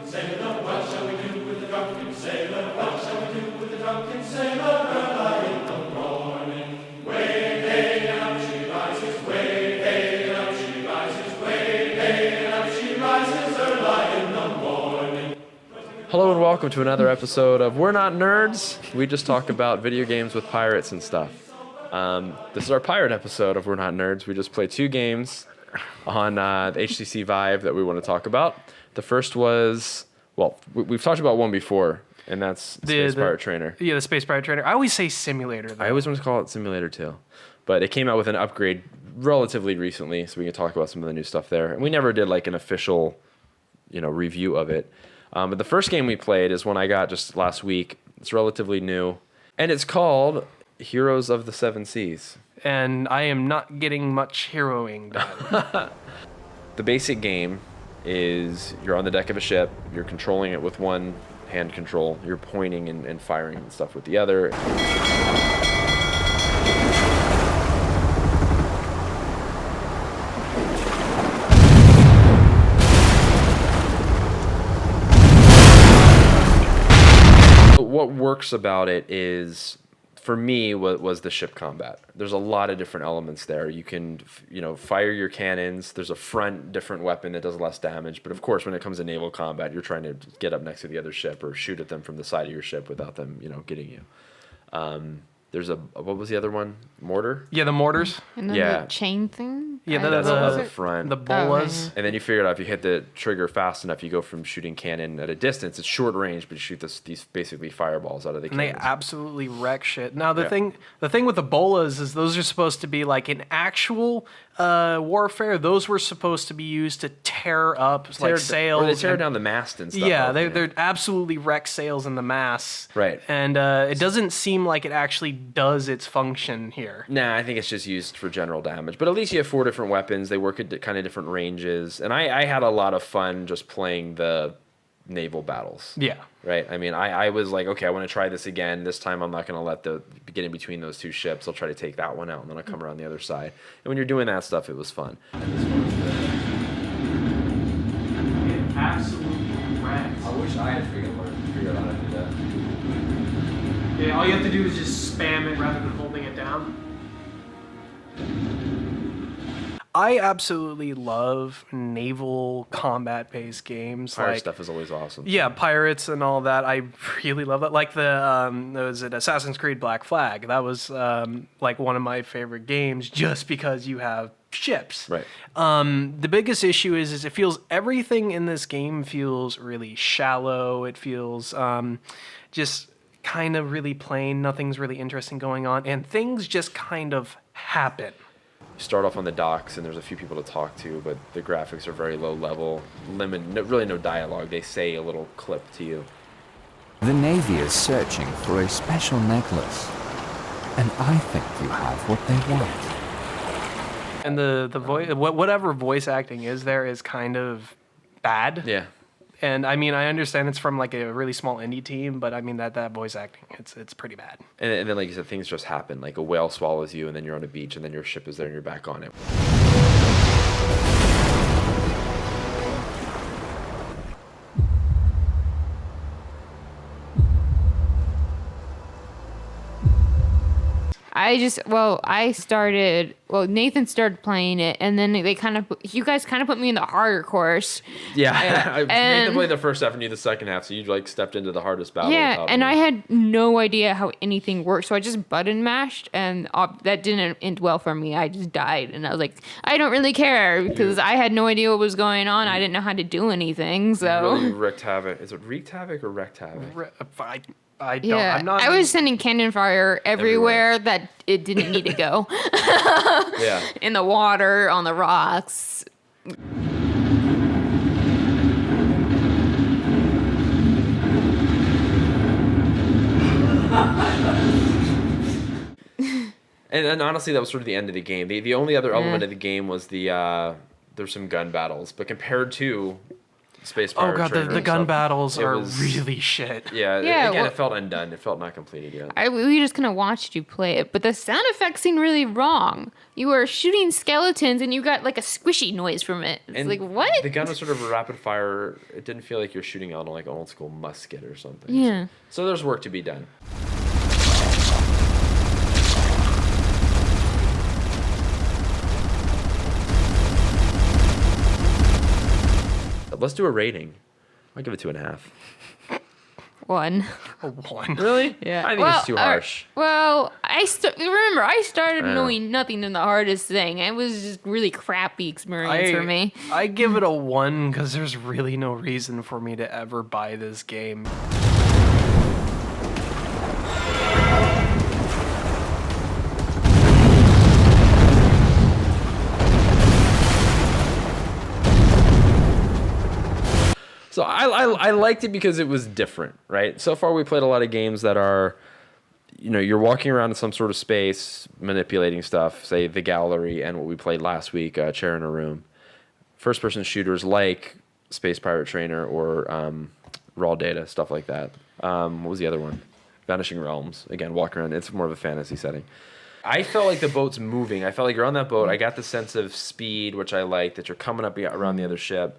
sailor? What shall we do with the drunken sailor? What shall we do with the drunken sailor? Early in the morning, way hey, and up she rises. Way hey, and up she rises. Way hey, and up she rises. Early in the morning. Hello and welcome to another episode of We're Not Nerds. We just talk about video games with pirates and stuff. This is our pirate episode of We're Not Nerds. We just played two games on the HTC Vive that we want to talk about. The first was, well, we've talked about one before, and that's Space Pirate Trainer. Yeah, the Space Pirate Trainer. I always say simulator, though. I always want to call it Simulator too. But it came out with an upgrade relatively recently, so we can talk about some of the new stuff there. And we never did like an official, review of it. But the first game we played is one I got just last week. It's relatively new, and it's called Heroes of the Seven Seas. And I am not getting much heroing done. The basic game is you're on the deck of a ship, you're controlling it with one hand control, you're pointing and firing and stuff with the other. What works about it is, for me, was the ship combat. There's a lot of different elements there. You can, fire your cannons. There's a front different weapon that does less damage. But of course, when it comes to naval combat, you're trying to get up next to the other ship or shoot at them from the side of your ship without them, getting you. There's what was the other one? Mortar? Yeah, the mortars. And then the chain thing? Yeah, That's the front. The bolas. And then you figure out if you hit the trigger fast enough, you go from shooting cannon at a distance. It's short range, but you shoot these basically fireballs out of the And cannons. they absolutely wreck shit. Now, the thing with the bolas is those are supposed to be like in actual warfare. Those were supposed to be used to tear up sails. Or they tear down the mast and stuff. Yeah, they're absolutely wreck sails in the mass. Right. And it doesn't seem like it actually does its function here. Nah, I think it's just used for general damage. But at least you have 4 different weapons. They work at kind of different ranges. And I had a lot of fun just playing the naval battles. Yeah. Right? I mean, I was like, okay, I want to try this again. This time I'm not going to get in between those two ships. I'll try to take that one out, and then I'll come around the other side. And when you're doing that stuff, it was fun. It absolutely wrecks. I wish I had figured out how to do that. Yeah, all you have to do is just spam it rather than holding it down. I absolutely love naval combat-based games. Pirate stuff is always awesome. Yeah, pirates and all that. I really love that. Like was it Assassin's Creed Black Flag? That was like one of my favorite games just because you have ships. Right. The biggest issue is it feels everything in this game feels really shallow. It feels just kind of really plain. Nothing's really interesting going on, and things just kind of happen. You start off on the docks, and there's a few people to talk to, but the graphics are very low level. Really no dialogue. They say a little clip to you. The Navy is searching for a special necklace, and I think you have what they want. And the voice, whatever voice acting is there is kind of bad. Yeah. And I mean, I understand it's from like a really small indie team, but I mean that voice acting, it's pretty bad. And then, like you said, things just happen. Like a whale swallows you, and then you're on a beach, and then your ship is there, and you're back on it. Nathan started playing it, and then you guys kind of put me in the harder course. Yeah, Nathan played the first half and you the second half, so you like stepped into the hardest battle. Yeah, and I had no idea how anything worked, so I just button mashed, and that didn't end well for me. I just died, and I was like, I don't really care, because I had no idea what was going on. I didn't know how to do anything, so... You really wreaked havoc. Is it wreaked havoc or wrecked havoc? I don't. Yeah, I was sending cannon fire everywhere that it didn't need to go. Yeah. In the water, on the rocks. And honestly, that was sort of the end of the game. The only other element of the game was there's some gun battles, but compared to Space Oh Pirate god, Trainer the and gun stuff. battles It are was- really shit. Yeah, Yeah, again, well- it felt undone. It felt not completed yet. We just kind of watched you play it, but the sound effects seemed really wrong. You were shooting skeletons and you got like a squishy noise from it. It's And like, what? The gun was sort of a rapid fire. It didn't feel like you're shooting out on like an old school musket or something. Yeah. So there's work to be done. Let's do a rating. I'll give it 2.5. 1. One. Really? Yeah. I think it's too harsh. Well, remember, I started I know. knowing nothing in the hardest thing. It was just really crappy experience for me. I give it a 1 because there's really no reason for me to ever buy this game. So I liked it because it was different, right? So far we played a lot of games that are, you're walking around in some sort of space, manipulating stuff, say the gallery and what we played last week, Chair in a Room. First-person shooters like Space Pirate Trainer or Raw Data, stuff like that. What was the other one? Vanishing Realms. Again, walking around. It's more of a fantasy setting. I felt like the boat's moving. I felt like you're on that boat. I got the sense of speed, which I like, that you're coming up around the other ship.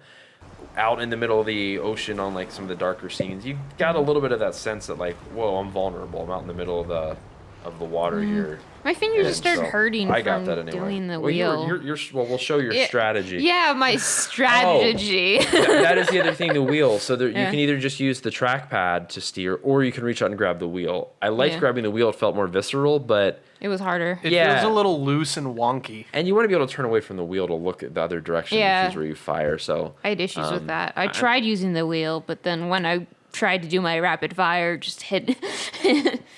Out in the middle of the ocean on like some of the darker scenes, you got a little bit of that sense that like, whoa, I'm vulnerable. I'm out in the middle of the water here. My fingers And just started so hurting I got from that anyway. doing the Well, wheel. well, we'll show your strategy. Yeah, my strategy. That is the other thing, the wheel. So there, you Yeah. can either just use the trackpad to steer, or you can reach out and grab the wheel. I liked Yeah. grabbing the wheel. It felt more visceral, but... It was harder. It Yeah. feels a little loose and wonky. And you want to be able to turn away from the wheel to look at the other direction, Yeah. which is where you fire. So I had issues with that. I tried using the wheel, but then when I tried to do my rapid fire, just hit.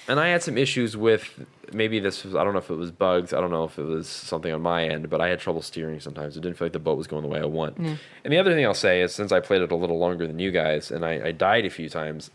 And I had some issues with, maybe this was, I don't know if it was bugs, I don't know if it was something on my end, but I had trouble steering sometimes. It didn't feel like the boat was going the way I want. And the other thing I'll say is, since I played it a little longer than you guys, and I died a few times,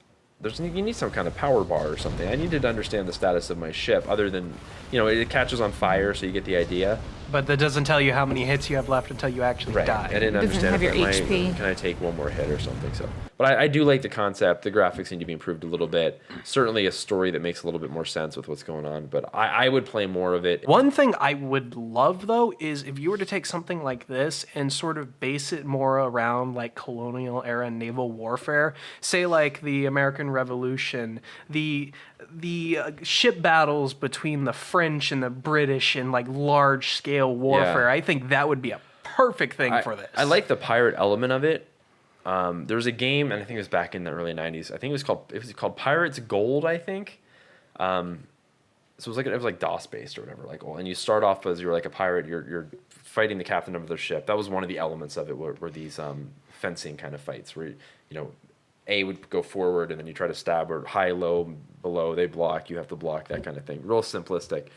you need some kind of power bar or something. I needed to understand the status of my ship, other than, it catches on fire, so you get the idea. But that doesn't tell you how many hits you have left until you actually die. I didn't Doesn't understand have if your it HP. can I take one more hit or something. So, but I do like the concept. The graphics need to be improved a little bit. Certainly a story that makes a little bit more sense with what's going on. But I would play more of it. One thing I would love, though, is if you were to take something like this and sort of base it more around like colonial era naval warfare, say like the American Revolution, the ship battles between the French and the British in like large scale warfare. I think that would be a perfect thing for this. I like the pirate element of it. There was a game, and I think it was back in the early '90s. I think it was called Pirates Gold. I think. So it was like DOS based or whatever. And you start off as you're like a pirate. You're fighting the captain of their ship. That was one of the elements of it. Were these fencing kind of fights where A would go forward and then you try to stab, or high, low, below. They block. You have to block, that kind of thing. Real simplistic.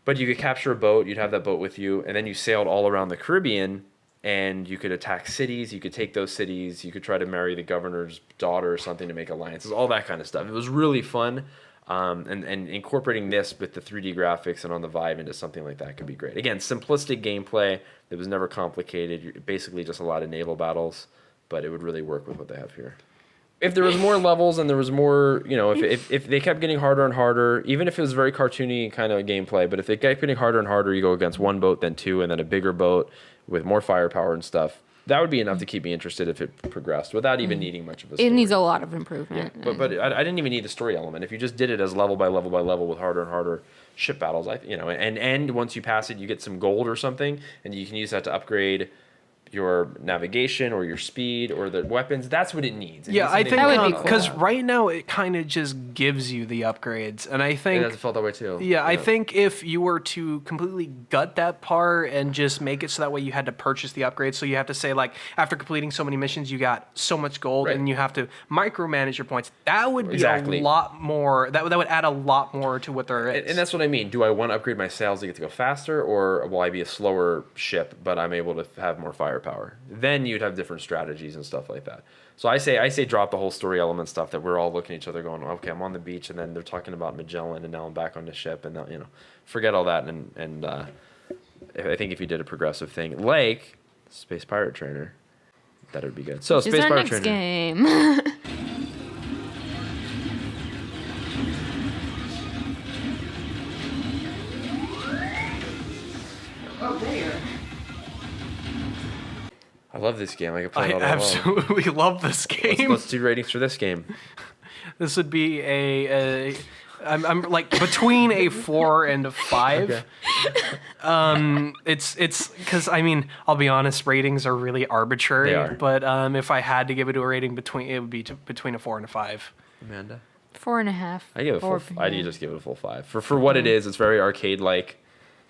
But you could capture a boat. You'd have that boat with you, and then you sailed all around the Caribbean. And you could attack cities, you could take those cities, you could try to marry the governor's daughter or something to make alliances, all that kind of stuff. It was really fun, and incorporating this with the 3D graphics and on the Vive into something like that could be great. Again, simplistic gameplay that was never complicated, basically just a lot of naval battles, but it would really work with what they have here. If there was more levels and there was more, if they kept getting harder and harder, even if it was very cartoony kind of gameplay, but if they kept getting harder and harder, you go against one boat, then two, and then a bigger boat with more firepower and stuff, that would be enough to keep me interested if it progressed without even needing much of a story. It needs a lot of improvement. But I didn't even need the story element. If you just did it as level by level by level with harder and harder ship battles, and once you pass it, you get some gold or something, and you can use that to upgrade your navigation or your speed or the weapons. That's what it needs. Yeah, I think That would be cool. because right now it kind of just gives you the upgrades, and I think It felt that way too. Yeah, I think if you were to completely gut that part and just make it so that way you had to purchase the upgrades, so you have to say like after completing so many missions you got so much gold, Right. and you have to micromanage your points. That would be Exactly. a lot more. That would add a lot more to what there is. And that's what I mean. Do I want to upgrade my sails to get to go faster, or will I be a slower ship, but I'm able to have more firepower? Then you'd have different strategies and stuff like that. So I say drop the whole story element stuff that we're all looking at each other going, okay, I'm on the beach, and then they're talking about Magellan, and now I'm back on the ship, and now, forget all that. And I think if you did a progressive thing like Space Pirate Trainer, that would be good. So This is our spacebar next trainer. game. Oh, there. I love this game. I could play I it all day long. absolutely love this game. Let's do ratings for this game. This would be I'm like between a 4 and a 5. Okay. It's because I mean I'll be honest, ratings are really arbitrary. They are. But if I had to give it a rating it would be between a 4 and a 5. Amanda? 4.5. I give it a full. I do just give it a full 5 for what it is. It's very arcade like,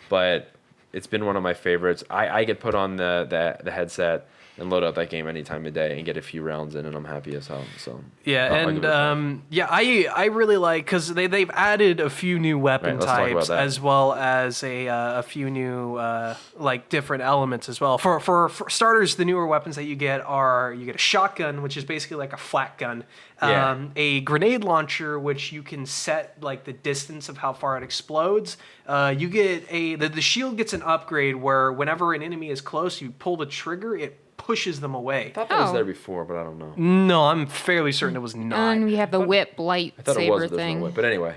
but it's been one of my favorites. I could put on the headset and load up that game any time of day and get a few rounds in, and I'm happy as hell. So Yeah, I'll give it a 5. yeah, I really like because they've added a few new weapon Right, let's talk about types that. as well as a few new like different elements as well. For starters, the newer weapons that you get a shotgun, which is basically like a flat gun. Yeah. A grenade launcher, which you can set like the distance of how far it explodes. You get the shield gets an upgrade where whenever an enemy is close, you pull the trigger, it pushes them away. I thought that was Oh. there before, but I don't know. No, I'm fairly certain it was not. And we have the whip I thought it was lightsaber there's no thing. way. But anyway,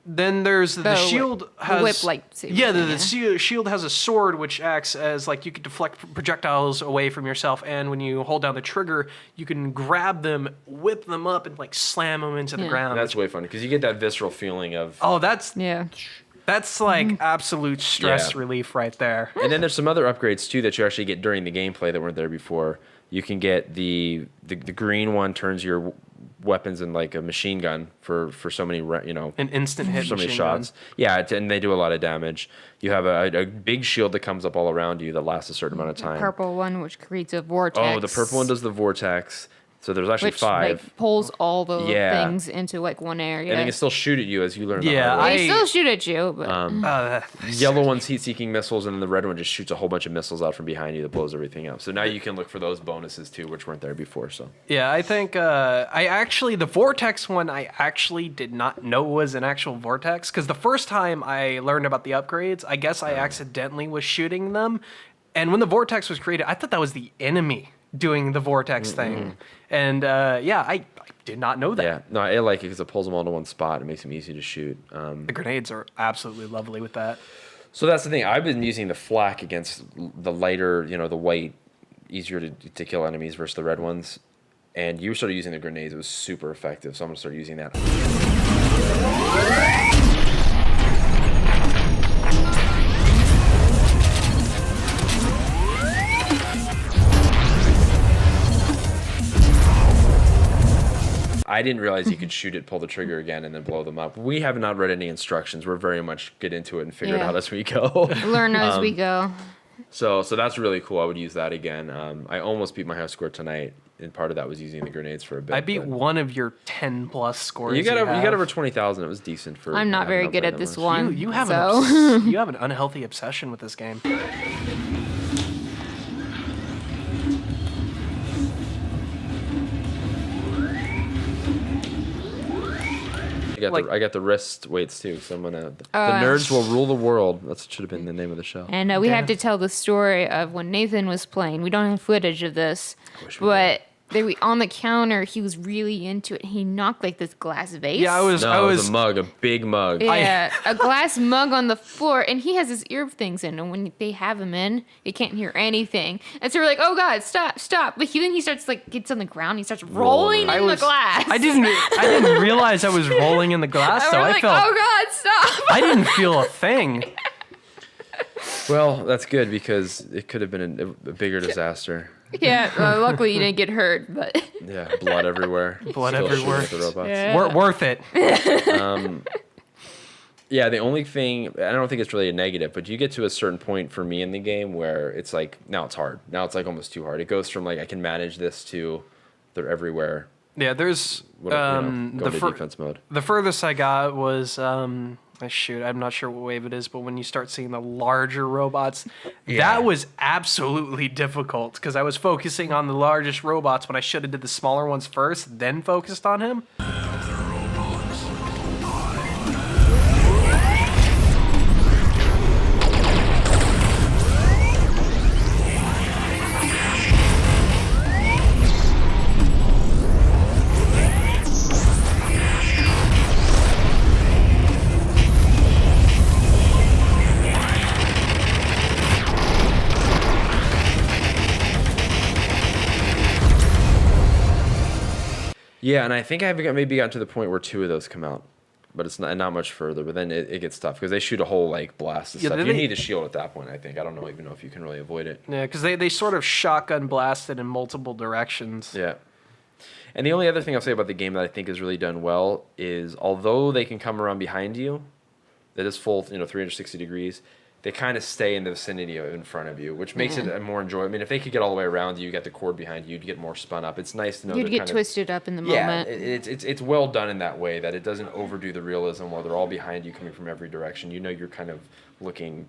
Then there's the The shield whip- has whip lightsaber yeah thing, the shield has a sword which acts as like you can deflect projectiles away from yourself, and when you hold down the trigger you can grab them, whip them up, and like slam them into the Yeah. ground. that's way fun because you get that visceral feeling of. oh that's Yeah. like absolute stress Yeah. relief right there. And then there's some other upgrades too that you actually get during the gameplay that weren't there before. You can get the green one turns your weapons in like a machine gun for so many An instant hit so many machine gun. shots. Yeah, and they do a lot of damage. You have a big shield that comes up all around you that lasts a certain amount of time. Purple one, which creates a vortex. Oh, the purple one does the vortex. So there's actually which 5. like pulls all the Yeah. things into like one area. And they can still shoot at you as you learn. the Yeah, hard way. They still shoot at you, but Yellow one's heat-seeking missiles, and then the red one just shoots a whole bunch of missiles out from behind you that blows everything up. So now you can look for those bonuses too, which weren't there before. So Yeah, I think the vortex one I actually did not know was an actual vortex, because the first time I learned about the upgrades, I guess I accidentally was shooting them, and when the vortex was created, I thought that was the enemy doing the vortex thing, and I did not know that. yeah, no, I like it because it pulls them all into one spot. It makes them easy to shoot. The grenades are absolutely lovely with that. So that's the thing. I've been using the flak against the lighter, the white, easier to kill enemies versus the red ones. And you started using the grenades. It was super effective. So I'm going to start using that. I didn't realize you could shoot it, pull the trigger again, and then blow them up. We have not read any instructions. We're very much get into it and figure it Yeah. out as we go. learn as we go. So that's really cool. I would use that again. I almost beat my high score tonight, and part of that was using the grenades for a bit. I beat but one of your 10+ scores. You got have. over 20,000. It was decent for. I'm not having very not good played at that this much. one. You have so. you have an unhealthy obsession with this game. I got the wrist weights too. So I'm gonna. The yeah. nerds will rule the world. That should have been the name of the show. And we have to tell the story of when Nathan was playing. We don't have footage of this, wish we but on the counter, he was really into it. He knocked like this glass vase. Yeah, I was No, it was a mug, a big mug. Yeah, a glass mug on the floor, and he has his ear things in, and when they have him in, they can't hear anything. And so we're like, "Oh God, stop!" But then he starts gets on the ground, he starts rolling in the glass. I didn't realize I was rolling in the glass, And so we're I like, felt "Oh God, stop!" I didn't feel a thing. Well, that's good because it could have been a bigger disaster. Yeah, luckily you didn't get hurt, but Yeah, blood everywhere. Blood Still everywhere. shooting at the robots. Yeah. Worth it. Yeah, the only thing, I don't think it's really a negative, but you get to a certain point for me in the game where it's like, now it's hard. Now it's like almost too hard. It goes from I can manage this to they're everywhere. Yeah, there's Going to defense mode. the furthest I got was I'm not sure what wave it is, but when you start seeing the larger robots, that was absolutely difficult because I was focusing on the largest robots when I should have did the smaller ones first, then focused on him. Yeah, and I think I've maybe gotten to the point where 2 of those come out, but it's not much further. But then it gets tough because they shoot a whole like blast of stuff. You need a shield at that point. I think I don't even know if you can really avoid it. Yeah, because they sort of shotgun blasted in multiple directions. Yeah. And the only other thing I'll say about the game that I think is really done well is although they can come around behind you, that is full 360 degrees. They kind of stay in the vicinity of in front of you, which makes it a more enjoyable. I mean, if they could get all the way around you, you got the cord behind you, you'd get more spun up. It's nice to know You'd they're get kind twisted up in the yeah, moment. it's well done in that way that it doesn't overdo the realism while they're all behind you coming from every direction. You know you're kind of looking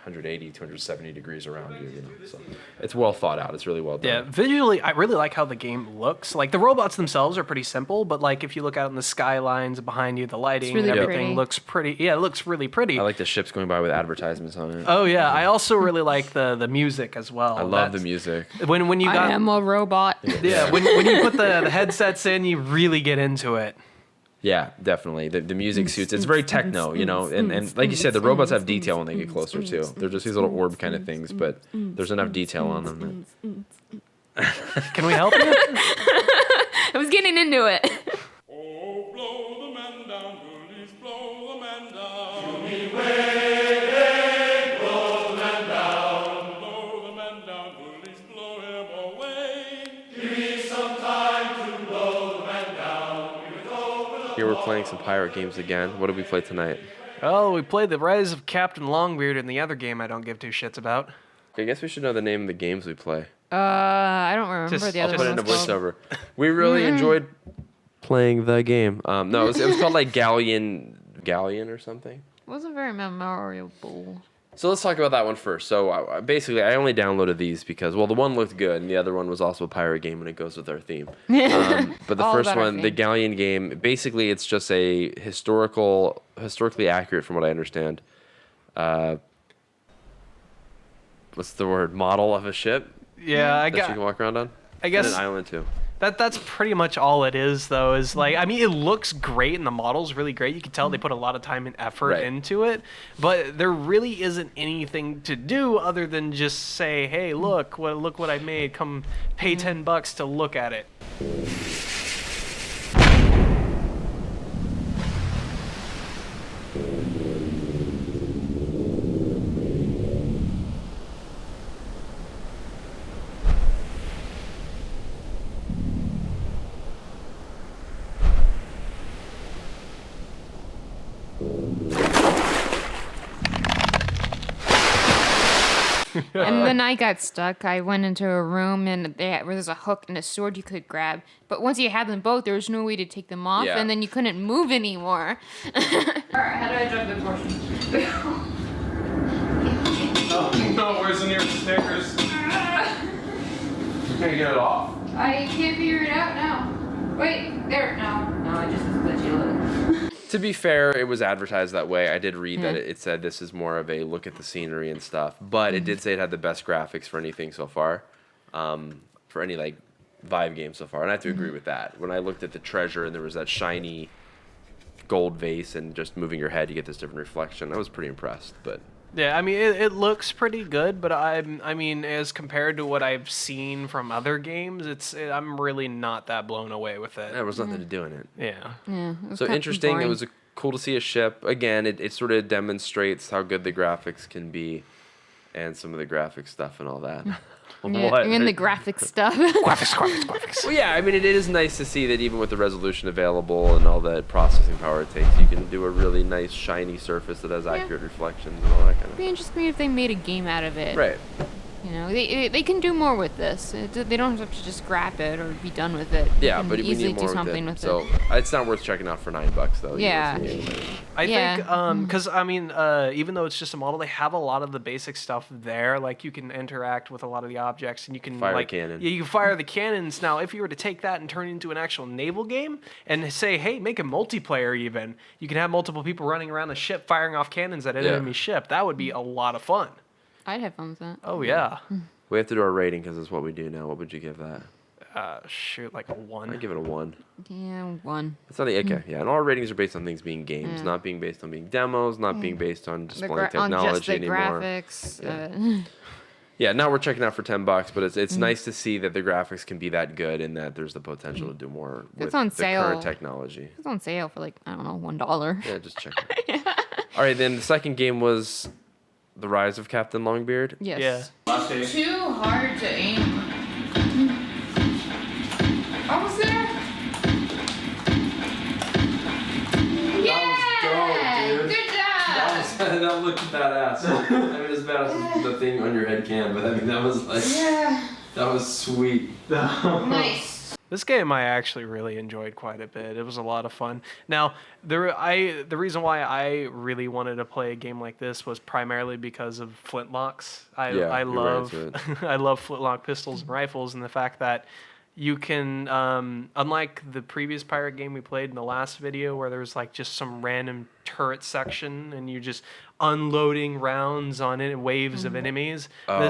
180, 270 degrees around you. So it's well thought out. It's really well done. Yeah, visually, I really like how the game looks. Like, the robots themselves are pretty simple, but, like, if you look out in the skylines behind you, the lighting really and everything pretty. looks pretty. Yeah, it looks really pretty. I like the ships going by with advertisements on it. Oh, yeah. I also really like the music as well. I love the music. When you got... I am a robot. Yeah, when you put the headsets in, you really get into it. Yeah, definitely. The music suits. It's very techno, and like you said, the robots have detail when they get closer too. They're just these little orb kind of things, but there's enough detail on them. Can we help you? I was getting into it. Oh, blow the man down, bullies, blow the man down. Give me way, blow the man down. Blow the man down, bullies, blow him away. Give me some time to blow the man down. Give it over the Here we're playing some pirate games again. What did we play tonight? Well, we played the Rise of Captain Longbeard in the other game I don't give 2 shits about. I guess we should know the name of the games we play. I don't remember the I'll other put it in a one. was called. voiceover. We really enjoyed playing the game. No, it was called like GAlleon or something. Wasn't very memorable. So let's talk about that one first. So basically, I only downloaded these because, well, the one looked good, and the other one was also a pirate game, and it goes with our theme. But the All first about our one, the theme. GAlleon game, basically, it's just a historically accurate, from what I understand. What's the word? Model of a ship Yeah, I that you got. can walk around on. I guess And an island too. that's pretty much all it is, though. Is like, I mean, it looks great and the model's really great. You can tell they put a lot of time and effort Right. into it, but there really isn't anything to do other than just say, "Hey, look what I made. Come pay $10 to look at it." And then I got stuck. I went into a room and where there's a hook and a sword you could grab. But once you had them both, there was no way to take them off, Yeah. and then you couldn't move anymore. All right, how do I jump the portion? Oh no! Where's the nearest stairs? You can't get it off. I can't figure it out now. Wait, there. No, I just glitchy look. To be fair, it was advertised that way. I did read that it said this is more of a look at the scenery and stuff, but it did say it had the best graphics for anything so far, for any like Vive game so far, and I have to agree with that. When I looked at the treasure and there was that shiny gold vase and just moving your head, you get this different reflection. I was pretty impressed, but Yeah, I mean, it looks pretty good, but I mean, as compared to what I've seen from other games, I'm really not that blown away with it. there was nothing to do in it. Yeah. Yeah, it was So kinda interesting. boring. It was cool to see a ship. Again, it sort of demonstrates how good the graphics can be and some of the graphic stuff and all that. Yeah, What? and the graphic stuff. Graphics. Well, yeah, I mean, it is nice to see that even with the resolution available and all the processing power it takes, you can do a really nice, shiny surface that has accurate reflections and all that kind It'd of be interesting if they made a game out of it. Right. You know, they can do more with this. They don't have to just scrap it or be done with it. They Yeah, can but we easily need more do something with with it. So it's not worth checking out for $9 though. Yeah. I Yeah. think, because I mean, even though it's just a model, they have a lot of the basic stuff there. Like, you can interact with a lot of the objects, and you can Fire a like, cannon. Yeah, you can fire the cannons. Now, if you were to take that and turn it into an actual naval game and say, hey, make a multiplayer, even you can have multiple people running around the ship firing off cannons at an Yeah. enemy ship. That would be a lot of fun. I'd have fun with that. Oh yeah. We have to do our rating because it's what we do now. What would you give that? Shoot, like a 1. I'd give it a 1. Yeah, one. It's not okay. Yeah, and all our ratings are based on things being games, not being based on being demos, not being based on displaying On just technology the anymore. graphics. Yeah, now we're checking out for $10, but it's nice to see that the graphics can be that good and that there's the potential to do more with on the sale. current technology. It's on sale for like, I don't know, $1. Yeah, just check it out. All right, then the second game was The Rise of Captain Longbeard. Yes. Yeah. Too hard to aim. Almost there. Yeah! Good job! That looked badass. I mean, as bad as the thing on your head can, but I mean, that was like, that was sweet. Nice. This game I actually really enjoyed quite a bit. It was a lot of fun. Now, the reason why I really wanted to play a game like this was primarily because of flintlocks. I love I love flintlock pistols and rifles, and the fact that you can, unlike the previous pirate game we played in the last video where there was like just some random turret section and you're just unloading rounds on it, waves of enemies. Oh.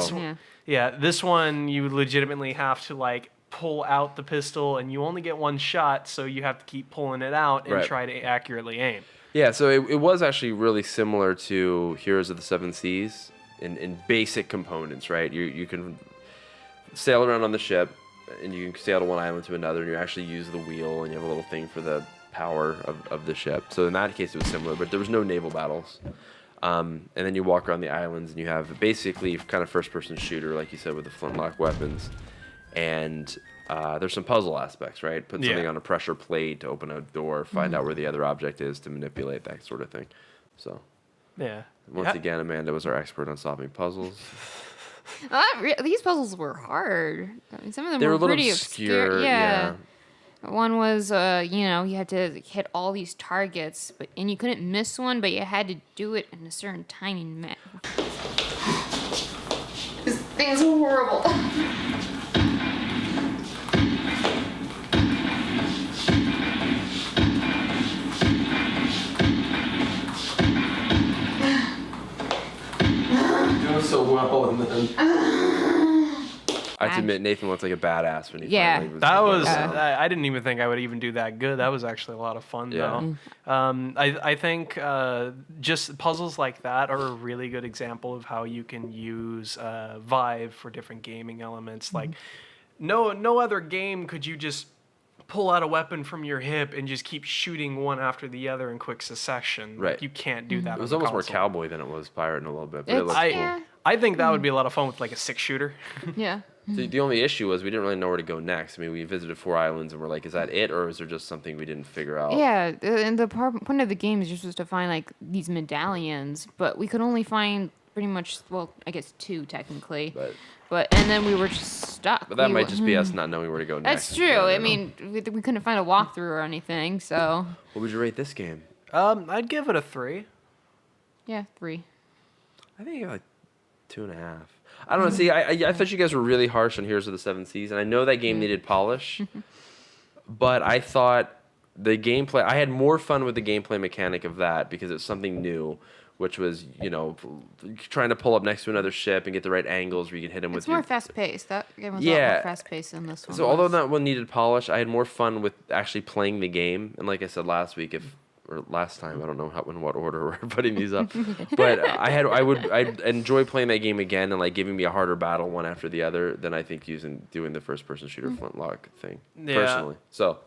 This one you legitimately have to like pull out the pistol and you only get one shot, so you have to keep pulling it out and try to accurately aim. Yeah, so it was actually really similar to Heroes of the Seven Seas in basic components, right? You can sail around on the ship, and you can sail to one island to another, and you actually use the wheel, and you have a little thing for the power of the ship. So in that case, it was similar, but there was no naval battles. And then you walk around the islands, and you have basically kind of first-person shooter, like you said, with the flintlock weapons. And there's some puzzle aspects, right? Put something on a pressure plate to open a door, find out where the other object is to manipulate, that sort of thing. So, once again, Amanda was our expert on solving puzzles. These puzzles were hard. I mean, some of them They were a little pretty obscure. Yeah. One was, you had to hit all these targets, and you couldn't miss one, but you had to do it in a certain timing. This thing is horrible. So well, and then I have to admit, Nathan looks like a badass when he finally was. That was I didn't even think I would even do that good. That was actually a lot of fun though. I think just puzzles like that are a really good example of how you can use Vive for different gaming elements. Like no other game could you just pull out a weapon from your hip and just keep shooting one after the other in quick succession. Right. Like, you can't do that. It was almost more cowboy than it was pirate in a little bit, but it looked cool. I think that would be a lot of fun with like a 6-shooter. Yeah. So the only issue was we didn't really know where to go next. I mean, we visited 4 islands and we're like, is that it, or is there just something we didn't figure out? Yeah, and the point of the game is you're supposed to find like these medallions, but we could only find pretty much, well, I guess 2 technically. And then we were just stuck. But that might just be us not knowing where to go next. That's true. I mean, we couldn't find a walkthrough or anything, so. What would you rate this game? I'd give it a 3. Yeah, 3. I think like 2.5. I don't know. See, I thought you guys were really harsh on Heroes of the Seven Seas, and I know that game needed polish, but I thought the gameplay. I had more fun with the gameplay mechanic of that because it's something new, which was trying to pull up next to another ship and get the right angles where you can hit them with. It's more fast paced. That game was a lot more fast paced than this one. So although that one needed polish, I had more fun with actually playing the game. And like I said last week, or last time, I don't know in what order we're putting these up, but I'd enjoy playing that game again and like giving me a harder battle one after the other than I think doing the first person shooter flintlock thing personally. So.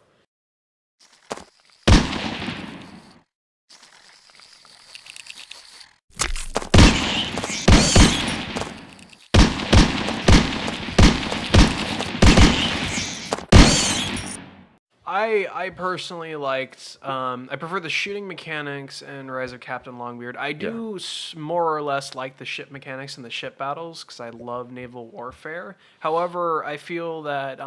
I personally liked, I prefer the shooting mechanics in Rise of Captain Longbeard. I do more or less like the ship mechanics and the ship battles because I love naval warfare. However, I feel that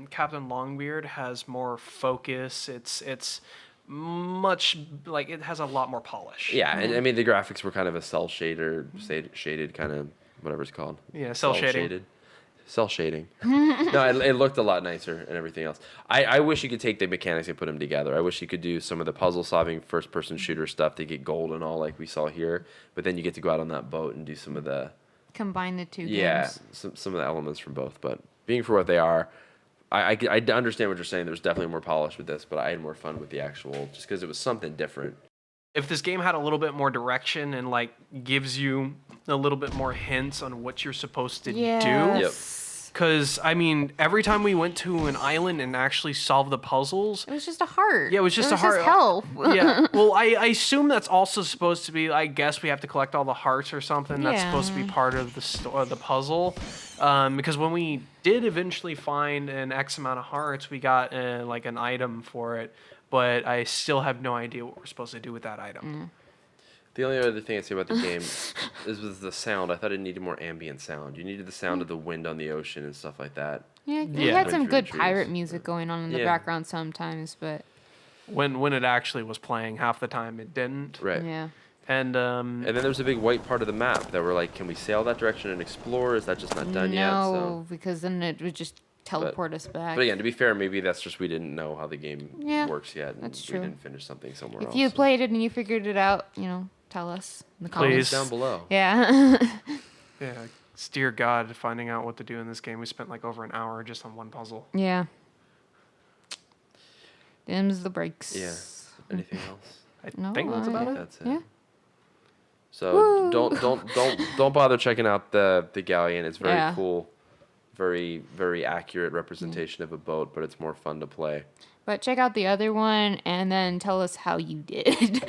Captain Longbeard has more focus. It's much, like, it has a lot more polish. Yeah, and I mean, the graphics were kind of a shaded kind of, whatever it's called. Yeah, cell shading. Cell shading. No, it looked a lot nicer and everything else. I wish you could take the mechanics and put them together. I wish you could do some of the puzzle-solving first-person shooter stuff to get gold and all like we saw here, but then you get to go out on that boat and do some of the... Combine the two games. Yeah, some of the elements from both, but being for what they are, I understand what you're saying. There's definitely more polish with this, but I had more fun with the actual, just because it was something different. if this game had a little bit more direction and like gives you a little bit more hints on what you're supposed to do. Yep. Because, I mean, every time we went to an island and actually solved the puzzles... It was just a heart. Yeah, it was just a heart. hell. Yeah. Well, I assume that's also supposed to be... I guess we have to collect all the hearts or something. That's supposed to be part of the puzzle. Because when we did eventually find an X amount of hearts, we got like an item for it. But I still have no idea what we're supposed to do with that item. The only other thing I'd say about the game is with the sound. I thought it needed more ambient sound. You needed the sound of the wind on the ocean and stuff like that. Yeah, we Yeah. had some Wind through good the trees. pirate music going on in the Yeah. background sometimes, but When it actually was playing, half the time it didn't. Right. yeah. And And then there was a big white part of the map that were like, can we sail that direction and explore? Is that just not done yet? So. No, because then it would just teleport us back. But again, to be fair, maybe that's just we didn't know how the game Yeah, works yet. And that's we true. didn't finish something somewhere If else. you so. played it and you figured it out, tell us in the Please. comments. Down below. Yeah. yeah, dear God, finding out what to do in this game. We spent like over an hour just on one puzzle. Yeah. Them's the breaks. Yeah. Anything else? I No, think that's I- about it. That's it. Yeah. So Woo. don't bother checking out the Galleon. It's very Yeah. cool, very very accurate representation of a boat, but it's more fun to play. But check out the other one and then tell us how you did.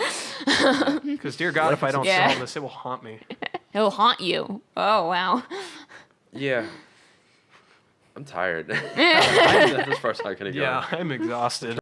Because dear God, if I don't Yeah. solve this, it will haunt me. It'll haunt you. Oh, wow. Yeah. I'm tired. That's as far as I'm gonna go. Yeah, I'm exhausted.